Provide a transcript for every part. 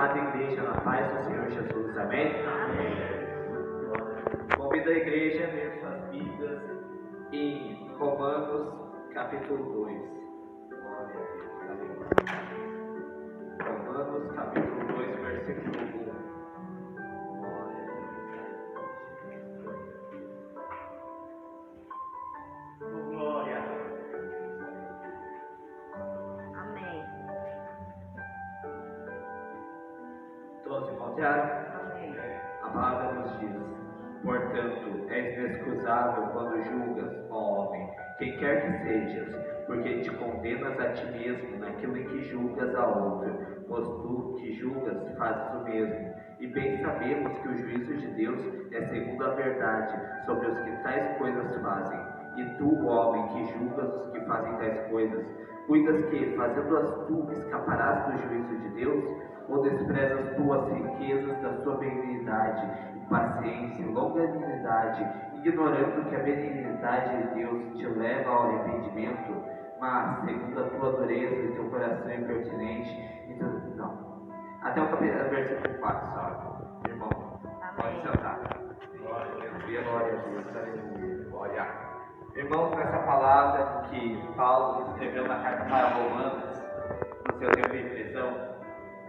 amada igreja, na paz do Senhor Jesus. Amém? Convido a igreja a ler suas Bíblias em Romanos, capítulo 2. Glória a Deus. Romanos, capítulo 2, versículo 1. Glória a Deus. Amém. Todos encontraram? Amém. A palavra nos diz: portanto, és inexcusável quando julgas, ó homem, quem quer que sejas, porque te condenas a ti mesmo naquilo em que julgas a outro, pois tu que julgas fazes o mesmo. E bem sabemos que o juízo de Deus é segundo a verdade sobre os que tais coisas fazem. E tu, homem, que julgas os que fazem tais coisas, cuidas que, fazendo-as tu, escaparás do juízo de Deus? Ou desprezas tu as riquezas da sua benignidade, paciência e longanimidade, ignorando que a benignidade de Deus te leva ao arrependimento, mas, segundo a tua dureza e teu coração impertinente, então, não. Até o versículo 4, só. Irmão, pode sentar. Glória a Deus, glória a Deus, aleluia, glória. Irmãos, nessa palavra que Paulo escreveu na carta para Romanos, no seu tempo de prisão,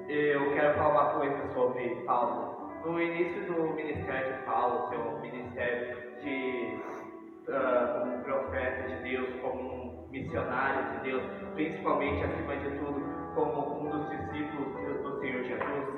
eu quero falar uma coisa sobre Paulo. No início do ministério de Paulo, seu ministério como um profeta de Deus, como um missionário de Deus, principalmente, acima de tudo, como um dos discípulos do Senhor Jesus,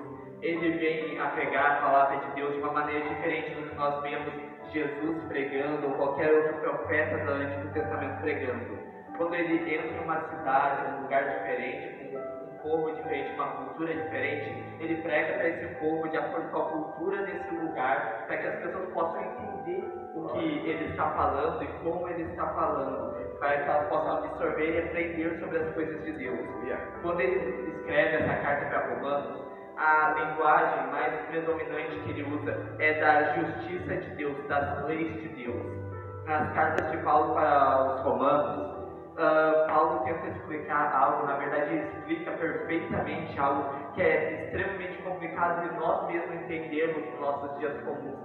ele vem a pegar a palavra de Deus de uma maneira diferente do que nós vemos Jesus pregando ou qualquer outro profeta do Antigo Testamento pregando. Quando ele entra em uma cidade, um lugar diferente, com um povo diferente, uma cultura diferente, ele prega para esse povo de acordo com a cultura desse lugar, para que as pessoas possam entender o que ele está falando e como ele está falando, para que elas possam absorver e aprender sobre as coisas de Deus. Quando ele escreve essa carta para Romanos, a linguagem mais predominante que ele usa é da justiça de Deus, das leis de Deus. Nas cartas de Paulo para os Romanos, Paulo tenta explicar algo, na verdade ele explica perfeitamente algo que é extremamente complicado de nós mesmos entendermos nos nossos dias comuns,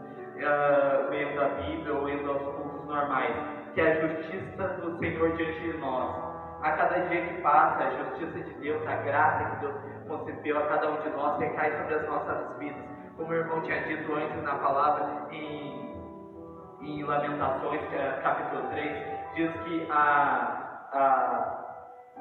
lendo a Bíblia ou lendo aos cultos normais, que é a justiça do Senhor diante de nós. A cada dia que passa, a justiça de Deus, a graça que Deus concedeu a cada um de nós recai sobre as nossas vidas. Como o irmão tinha dito antes na palavra, em Lamentações, capítulo 3, diz que a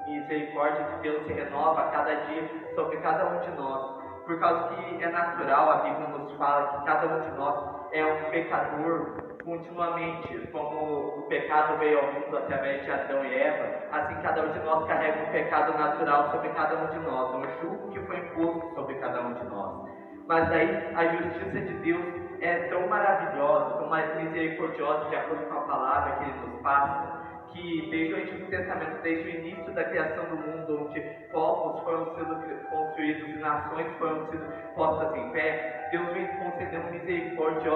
misericórdia de Deus se renova a cada dia sobre cada um de nós. Por causa que é natural, a Bíblia nos fala que cada um de nós é um pecador continuamente, como o pecado veio ao mundo através de Adão e Eva, assim cada um de nós carrega um pecado natural sobre cada um de nós, um jugo que foi imposto sobre cada um de nós. Mas daí a justiça de Deus é tão maravilhosa, tão mais misericordiosa, de acordo com a palavra que Ele nos passa, que desde o Antigo Testamento, desde o início da criação do mundo, onde povos foram sendo construídos e nações foram sendo postas em pé, Deus vem concedendo misericórdia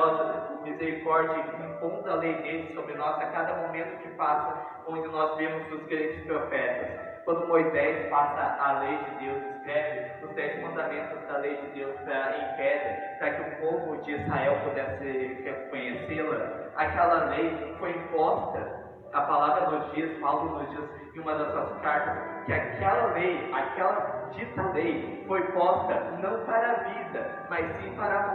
e impondo a lei dele sobre nós a cada momento que passa, onde nós vemos os grandes profetas. Quando Moisés passa a lei de Deus, escreve os 10 mandamentos da lei de Deus em pedra, para que o povo de Israel pudesse reconhecê-la, aquela lei foi imposta. A palavra nos diz, Paulo nos diz em uma das suas cartas, que aquela lei, aquela dita lei, foi posta não para a vida, mas sim para a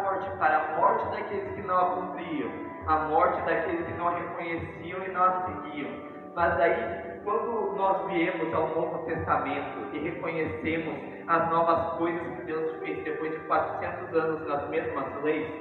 morte daqueles que não a cumpriam, a morte daqueles que não a reconheciam e não a seguiam. Mas daí, quando nós viemos ao Novo Testamento e reconhecemos as novas coisas que Deus fez depois de 400 anos nas mesmas leis,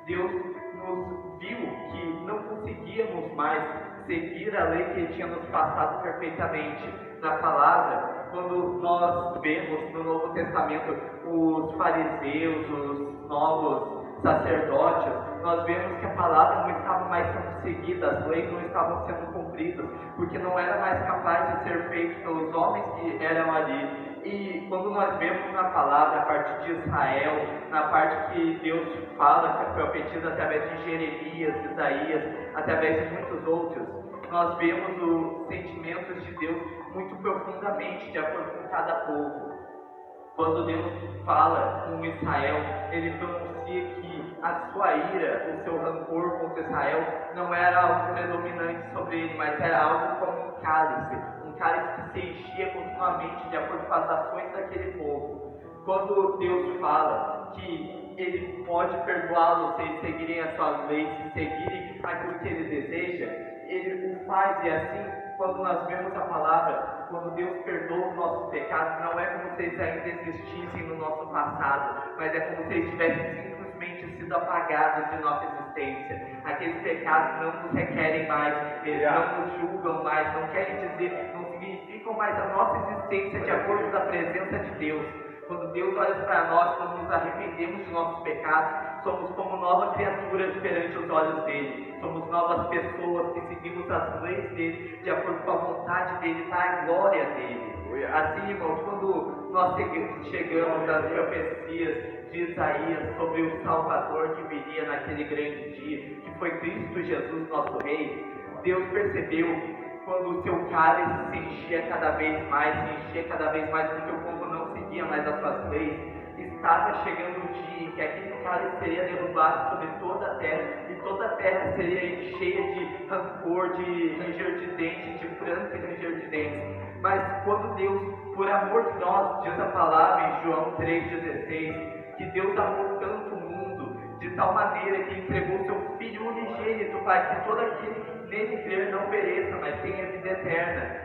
Deus nos viu que não conseguíamos mais seguir a lei que Ele tinha nos passado perfeitamente na palavra. Quando nós vemos no Novo Testamento os fariseus, os novos sacerdotes, nós vemos que a palavra não estava mais sendo seguida, as leis não estavam sendo cumpridas, porque não era mais capaz de ser feito pelos homens que eram ali. E quando nós vemos na palavra, a parte de Israel, na parte que Deus fala, que é profetiza através de Jeremias, Isaías, através de muitos outros, nós vemos os sentimentos de Deus muito profundamente, de acordo com cada povo. Quando Deus fala com Israel, ele pronuncia que a sua ira, o seu rancor contra Israel, não era algo predominante sobre ele, mas era algo como um cálice que se enchia continuamente de acordo com as ações daquele povo. Quando Deus fala que ele pode perdoá-los se eles seguirem as suas leis, se seguirem aquilo que ele deseja, ele o faz, e assim, quando nós vemos a palavra, quando Deus perdoa os nossos pecados, não é como se eles ainda existissem no nosso passado, mas é como se eles tivessem simplesmente sido apagados de nossa existência. Aqueles pecados não nos requerem mais, eles não nos julgam mais, não querem dizer, não significam mais a nossa existência de acordo com a presença de Deus. Quando Deus olha para nós, quando nos arrependemos de nossos pecados, somos como nova criatura perante os olhos dele. Somos novas pessoas que seguimos as leis dele, de acordo com a vontade dele, para a glória dele. Assim, irmãos, quando nós chegamos às profecias de Isaías sobre o Salvador que viria naquele grande dia, que foi Cristo Jesus, nosso Rei, Deus percebeu quando o seu cálice se enchia cada vez mais, porque o povo não seguia mais as suas leis. Estava chegando o dia em que aquele cálice seria derrubado sobre toda a terra, e toda a terra seria cheia de rancor, de ranger de dentes, de pranto e ranger de dentes. Mas quando Deus, por amor de nós, diz a palavra em João 3,16, que Deus amou tanto o mundo, de tal maneira que entregou seu Filho unigênito, para que todo aquele que nele crer não pereça, mas tenha vida eterna.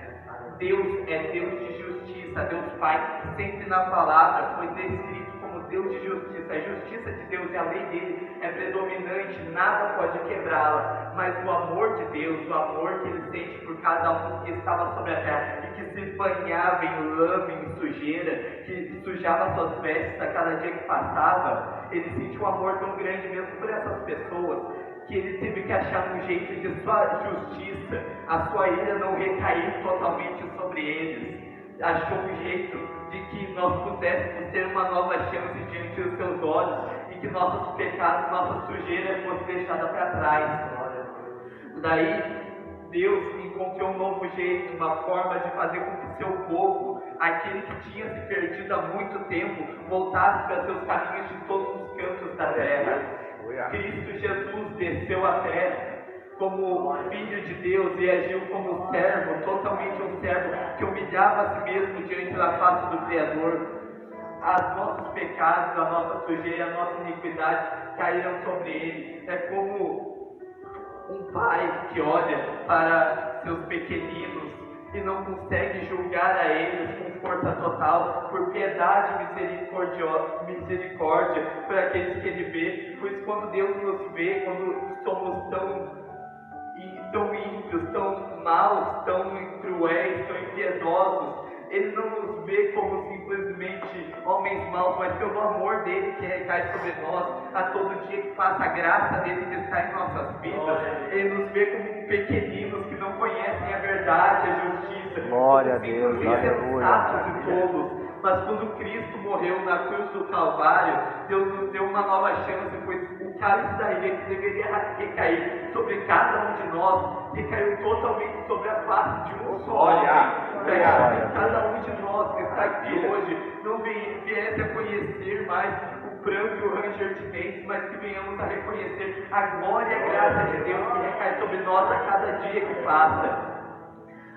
Deus é Deus de justiça, Deus Pai, sempre na palavra foi descrito como Deus de justiça. A justiça de Deus e a lei dele é predominante, nada pode quebrá-la. Mas o amor de Deus, o amor que ele sente por cada um que estava sobre a terra e que se banhava em lama, em sujeira, que sujava suas vestes a cada dia que passava, ele sentiu um amor tão grande mesmo por essas pessoas, que ele teve que achar um jeito de sua justiça, a sua ira não recair totalmente sobre eles. Achou um jeito de que nós pudéssemos ter uma nova chance diante dos seus olhos e que nossos pecados, nossa sujeira fosse deixada para trás. Daí, Deus encontrou um novo jeito, uma forma de fazer com que seu povo, aquele que tinha se perdido há muito tempo, voltasse para seus caminhos de todos os cantos da terra. Cristo Jesus desceu à terra como Filho de Deus e agiu como servo, totalmente um servo que humilhava a si mesmo diante da face do Criador. Os nossos pecados, a nossa sujeira, a nossa iniquidade caíram sobre ele. É como um pai que olha para seus pequeninos e não consegue julgar a eles com força total, por piedade e misericórdia para aqueles que ele vê. Pois quando Deus nos vê, quando somos tão ímpios, tão maus, tão cruéis, tão impiedosos, ele não nos vê como simplesmente homens maus, mas pelo amor dele que recai sobre nós a todo dia que passa, a graça dele que está em nossas vidas. Ele nos vê como pequeninos que não conhecem a verdade, a justiça, glória a Deus, aleluia. de todos. Mas quando Cristo morreu na cruz do Calvário, Deus nos deu uma nova chance, pois o cálice da ira que deveria recair sobre cada um de nós, recaiu totalmente sobre a face de um só homem. Cada um de nós que está aqui hoje não viesse a conhecer mais o pranto e o ranger de dentes, mas que venhamos a reconhecer a glória e a graça de Deus que recai sobre nós a cada dia que passa.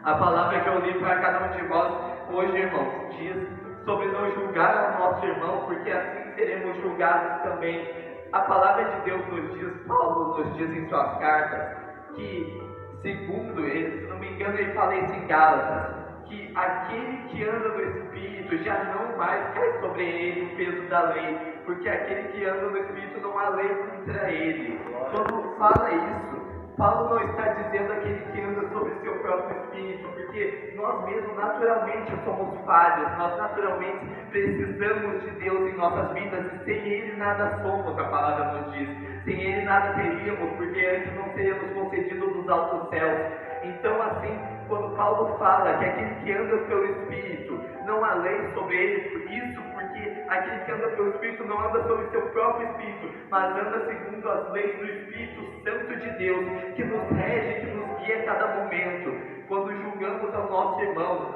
A palavra que eu li para cada um de vós hoje, irmãos, diz sobre não julgar o nosso irmão, porque assim seremos julgados também. A palavra de Deus nos diz, Paulo nos diz em suas cartas, que segundo ele, se não me engano ele fala isso em Gálatas, que aquele que anda no Espírito já não mais cai sobre ele o peso da lei, porque aquele que anda no Espírito não há lei contra ele. Quando fala isso, Paulo não está dizendo aquele que anda sobre seu próprio espírito, porque nós mesmos naturalmente somos falhos, nós naturalmente precisamos de Deus em nossas vidas e sem Ele nada somos, a palavra nos diz. Sem Ele nada teríamos, porque antes não seríamos concedidos dos altos céus. Então assim, quando Paulo fala que aquele que anda pelo Espírito não há lei sobre ele, isso porque aquele que anda pelo Espírito não anda sobre seu próprio Espírito, mas anda segundo as leis do Espírito Santo de Deus, que nos rege, que nos guia a cada momento. Quando julgamos ao nosso irmão,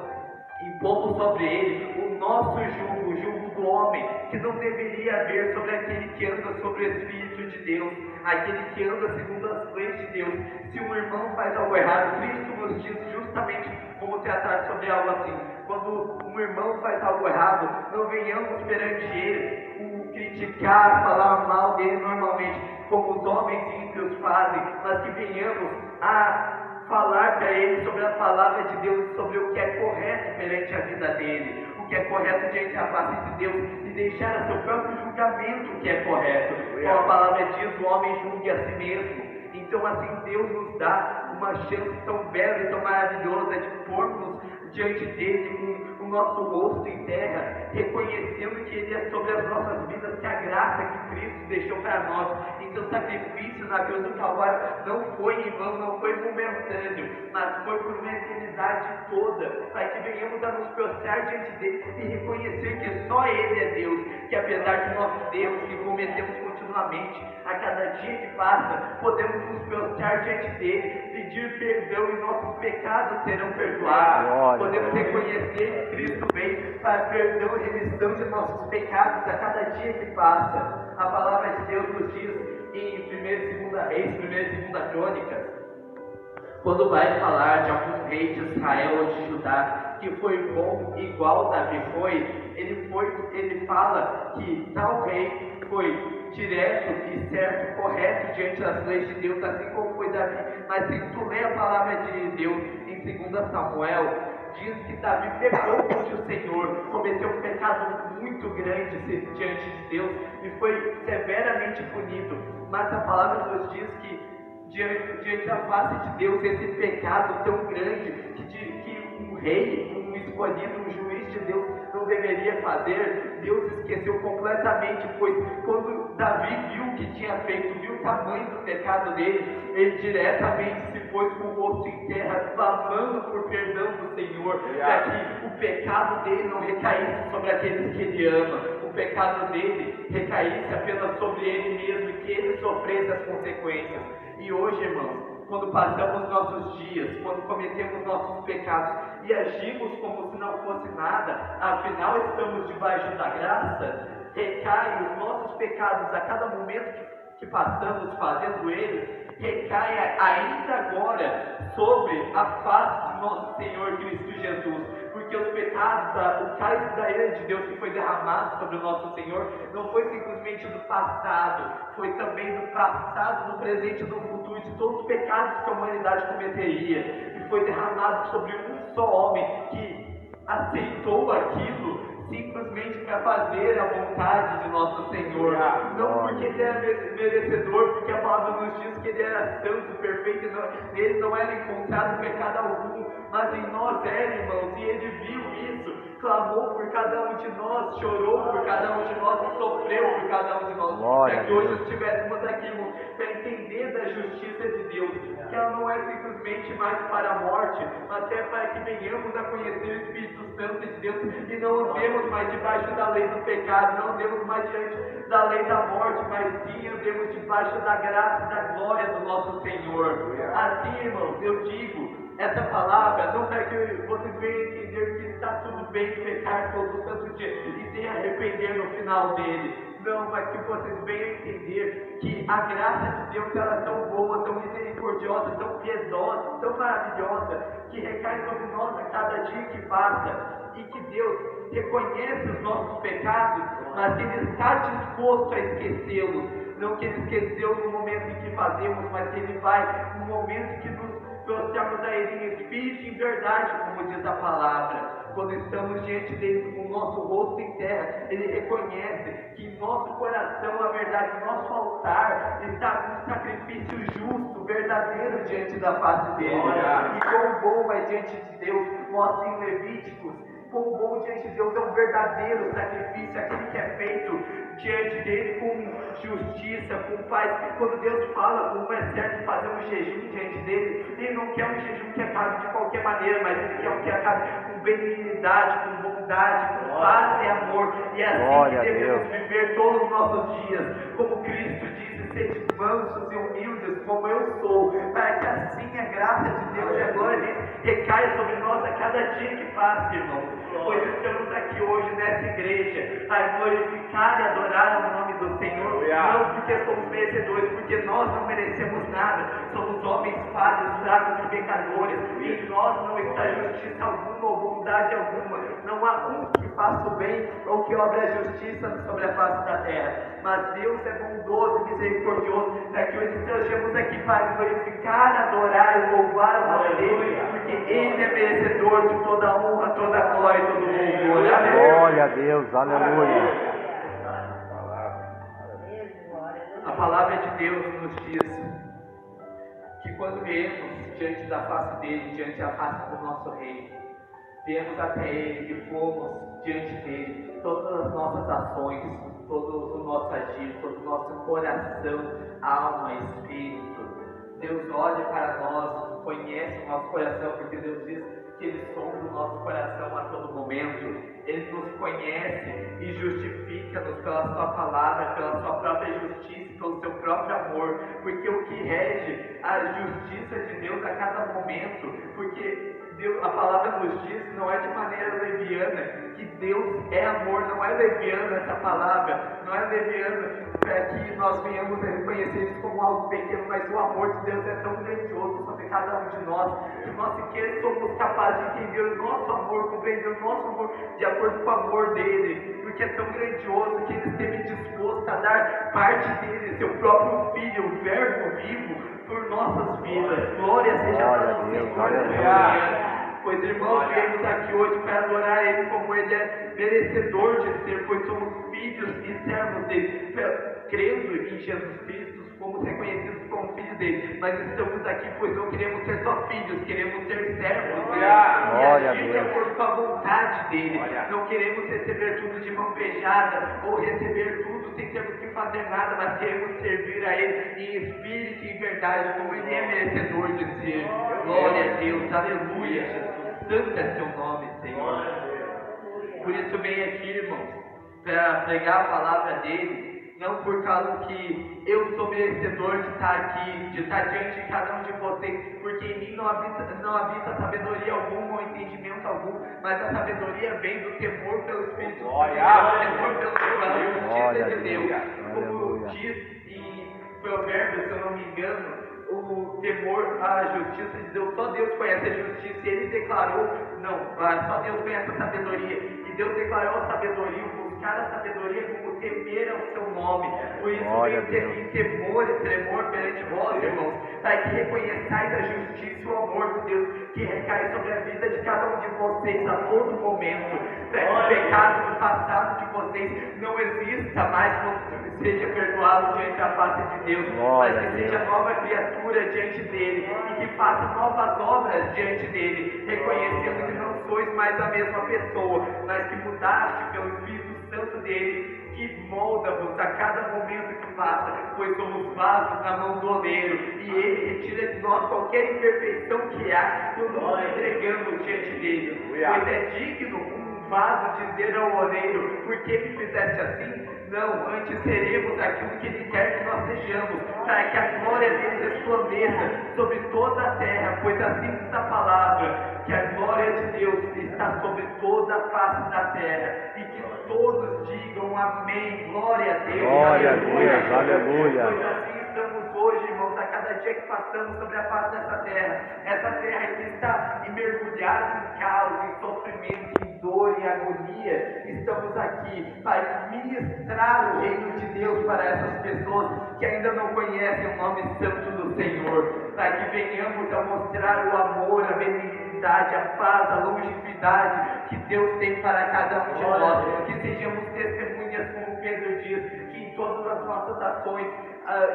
impondo sobre ele o nosso julgo, o julgo que não deveria haver sobre aquele que anda sobre o Espírito de Deus, aquele que anda segundo as leis de Deus. Se um irmão faz algo errado, Cristo nos diz justamente como tratar sobre algo assim. Quando um irmão faz algo errado, não venhamos perante ele o criticar, falar mal dele normalmente, como os homens ímpios fazem, mas que venhamos a falar para ele sobre a palavra de Deus, sobre o que é correto perante a vida dele, o que é correto diante da face de Deus, e deixar a seu próprio julgamento o que é correto. Como a palavra diz, o homem julgue a si mesmo. Então assim Deus nos dá uma chance tão bela e tão maravilhosa de pormos diante dele com o nosso rosto em terra, reconhecendo que ele é sobre as nossas vidas, que a graça que Cristo deixou para nós. Então o sacrifício na cruz do Calvário não foi em vão, não foi momentâneo, mas foi por uma eternidade toda, para que venhamos a nos prostrar diante dele e reconhecer que só ele é Deus, que apesar de nossos erros que cometemos continuamente, a cada dia que passa, podemos nos prostrar diante dele, pedir perdão e nossos pecados serão perdoados. Podemos reconhecer que Cristo veio para perdão e remissão de nossos pecados a cada dia que passa. A palavra de Deus nos diz em 1 e 2 Reis, 1 e 2 Crônicas, quando vai falar de algum rei de Israel ou de Judá que foi bom igual Davi foi, ele fala que tal rei foi direto e certo, correto diante das leis de Deus, assim como foi Davi. Mas se tu lê a palavra de Deus em 2 Samuel, diz que Davi pecou contra o Senhor, cometeu um pecado muito grande diante de Deus e foi severamente punido. Mas a palavra nos diz que diante da face de Deus, esse pecado tão grande que um rei, um escolhido, um juiz de Deus não deveria fazer, Deus esqueceu completamente, pois quando Davi viu o que tinha feito, viu o tamanho do pecado dele, ele diretamente se pôs com o rosto em terra, clamando por perdão do Senhor, para que o pecado dele não recaísse sobre aqueles que ele ama, o pecado dele recaísse apenas sobre ele mesmo e que ele sofresse as consequências. E hoje, irmãos, quando passamos nossos dias, quando cometemos nossos pecados e agimos como se não fosse nada, afinal estamos debaixo da graça, recaem os nossos pecados a cada momento que passamos fazendo eles, recai ainda agora sobre a face de nosso Senhor Cristo Jesus, porque os pecados, o cálice da ira de Deus que foi derramado sobre o nosso Senhor, não foi simplesmente do passado, foi também do passado, do presente e do futuro, de todos os pecados que a humanidade cometeria, e foi derramado sobre um só homem que aceitou aquilo simplesmente para fazer a vontade de nosso Senhor, não porque ele era merecedor, porque a palavra nos diz que ele era santo, perfeito, nele não era encontrado pecado algum, mas em nós era, irmãos, e ele viu isso, clamou por cada um de nós, chorou por cada um de nós e sofreu por cada um de nós, para que hoje estivéssemos aqui, irmãos, para entender da justiça de Deus, que ela não é simplesmente mais para a morte, mas até para que venhamos a conhecer o Espírito Santo de Deus e não andemos mais debaixo da lei do pecado, não andemos mais diante da lei da morte, mas sim andemos debaixo da graça e da glória do nosso Senhor. Assim, irmãos, eu digo essa palavra não para que vocês venham entender que está tudo bem pecar todo santo dia e se arrepender no final dele. Não, mas que vocês venham entender que a graça de Deus ela é tão boa, tão misericordiosa, tão piedosa, tão maravilhosa, que recai sobre nós a cada dia que passa, e que Deus reconhece os nossos pecados, mas que Ele está disposto a esquecê-los. Não que Ele esqueceu no momento em que fazemos, mas que Ele vai no momento que nos prostramos a Ele em espírito e em verdade, como diz a palavra. Quando estamos diante dele com o nosso rosto em terra, ele reconhece que em nosso coração, a verdade, nosso altar está com um sacrifício justo, verdadeiro diante da face dele. E quão bom é diante de Deus, mostra em Levíticos, quão bom diante de Deus é um verdadeiro sacrifício, aquele que é feito diante dele com justiça, com paz. Quando Deus fala como é certo fazer um jejum diante dele, ele não quer um jejum que acabe de qualquer maneira, mas ele quer um que acabe com benignidade, com bondade, com paz e amor. E é assim que devemos viver todos os nossos dias, como Cristo disse, sede mansos e humildes como eu sou, para que assim a graça de Deus e a glória dele recaia sobre nós a cada dia que passa, irmãos. Pois estamos aqui hoje nessa igreja Pai, glorificar e adorar o nome do Senhor, não porque somos merecedores, porque nós não merecemos nada, somos homens falhos, fracos e pecadores, e em nós não está justiça alguma ou bondade alguma, não há um que faça o bem ou que obre a justiça sobre a face da terra, mas Deus é bondoso e misericordioso, para que hoje estejamos aqui para glorificar, adorar e louvar o nome dele, porque ele é merecedor de toda a honra, toda a glória e todo o louvor. Glória a Deus, aleluia. A palavra de Deus nos diz que quando viemos diante da face dele, diante da face do nosso rei, viemos até ele e fomos diante dele, todas as nossas ações, todo o nosso agir, todo o nosso coração, alma, espírito. Deus olha para nós, conhece o nosso coração, porque Deus diz que Ele sonda o nosso coração a todo momento. Ele nos conhece e justifica-nos pela sua palavra, pela sua própria justiça, pelo seu próprio amor, porque o que rege a justiça de Deus a cada momento, porque Deus, a palavra nos diz, não é de maneira leviana, que Deus é amor, não é leviana essa palavra, não é leviana para que nós venhamos a reconhecer isso como algo pequeno, mas o amor de Deus é tão grandioso sobre cada um de nós, que nós sequer somos capazes de entender o nosso amor, compreender o nosso amor de acordo com o amor dele, porque é tão grandioso que ele esteve disposto a dar parte dele, seu próprio Filho, o Verbo vivo, por nossas vidas. Glória seja a Deus, Senhor. Pois, irmãos, viemos aqui hoje para adorar Ele como Ele é merecedor de ser, pois somos filhos e servos dele, crendo em Jesus Cristo, fomos reconhecidos como filhos dele, mas estamos aqui pois não queremos ser só filhos, queremos ser servos dele, e agir de acordo com a vontade dele. Não queremos receber tudo de mão beijada, ou receber tudo sem termos que fazer nada, mas queremos servir a Ele em espírito e em verdade, como Ele é merecedor de ser. Glória a Deus, aleluia, Jesus. Santo é seu nome, Senhor. Por isso venho aqui, irmãos, para pregar a palavra dele, não por causa que eu sou merecedor de estar aqui, de estar diante de cada um de vocês, porque em mim não habita sabedoria alguma ou entendimento algum, mas a sabedoria vem do temor pelo Espírito Santo, do temor pela justiça de Deus. Como diz em Provérbios, se eu não me engano, o temor à justiça de Deus, só Deus conhece a justiça, e Ele declarou, só Deus conhece a sabedoria, e Deus declarou a sabedoria, buscar a sabedoria como temer ao seu nome, por isso vem em temor e tremor perante vós, irmãos, para que reconheçais a justiça e o amor de Deus, que recai sobre a vida de cada um de vocês a todo momento, para que o pecado do passado de vocês não exista mais, seja perdoado diante da face de Deus, mas que seja nova criatura diante dele e que faça novas obras diante dele, reconhecendo que não sois mais a mesma pessoa, mas que mudaste pelo Espírito Santo dele, que molda-vos a cada momento que passa, pois somos vasos na mão do oleiro, e ele retira de nós qualquer imperfeição que há, e nos entregamos diante dele, pois é digno um vaso dizer ao oleiro, por que me fizeste assim? Não, antes seremos aquilo que Ele quer que nós sejamos, para que a glória dele resplandeça sobre toda a terra, pois assim diz a palavra, que a glória de Deus está sobre toda a face da terra, e que todos digam amém, glória a Deus, glória aleluia, a Deus, aleluia. Pois assim estamos hoje, irmãos, a cada dia que passamos sobre a face dessa terra, essa terra que está mergulhada em caos, em sofrimento, em dor e agonia, estamos aqui para ministrar o reino de Deus para essas pessoas que ainda não conhecem o nome santo do Senhor, para que venhamos a mostrar o amor, a benignidade, a paz, a longevidade que Deus tem para cada um de nós, que sejamos testemunhas, como Pedro diz, que em todas as nossas ações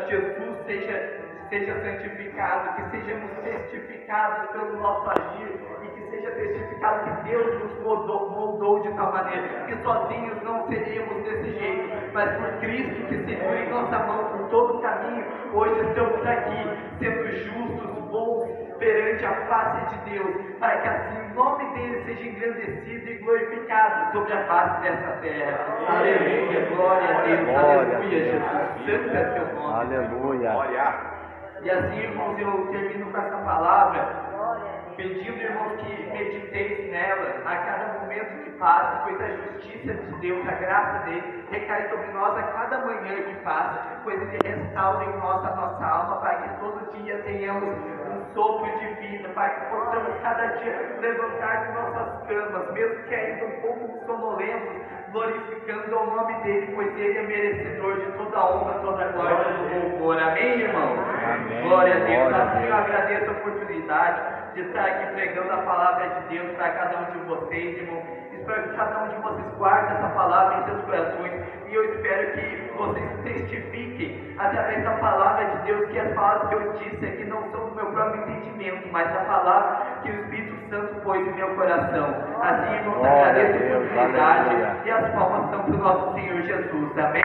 Jesus seja santificado, que sejamos testificados pelo nosso agir, e que seja testificado que Deus nos moldou de tal maneira que sozinhos não seríamos desse jeito, mas por Cristo que segura em nossa mão por todo o caminho, hoje estamos aqui sendo justos, bons perante a face de Deus, para que assim o nome dele seja engrandecido e glorificado sobre a face dessa terra. Aleluia, glória a Deus, aleluia, Jesus, santo é seu nome. Aleluia. E assim, irmãos, eu termino com essa palavra, pedindo, irmãos, que mediteis nela a cada momento que passa, pois a justiça de Deus, a graça dele, recai sobre nós a cada manhã que passa, pois ele restaura em nós a nossa alma, para que todo dia tenhamos um sopro de vida, para que possamos cada dia levantar de nossas camas, mesmo que ainda um pouco sonolentos, glorificando o nome dele, pois ele é merecedor de toda a honra, toda a glória, todo louvor. Amém, irmãos? Amém. Glória a Deus. Glória a Assim Deus. eu agradeço a oportunidade de estar aqui pregando a palavra de Deus para cada um de vocês, irmãos. Espero que cada um de vocês guarde essa palavra em seus corações, e eu espero que vocês testifiquem através da palavra de Deus que as palavras que eu disse aqui não são do meu próprio entendimento, mas a palavra que o Espírito Santo pôs em meu coração. Assim, irmãos, Glória a agradeço a Deus. oportunidade Aleluia. e as palmas são para o nosso Senhor Jesus. Amém?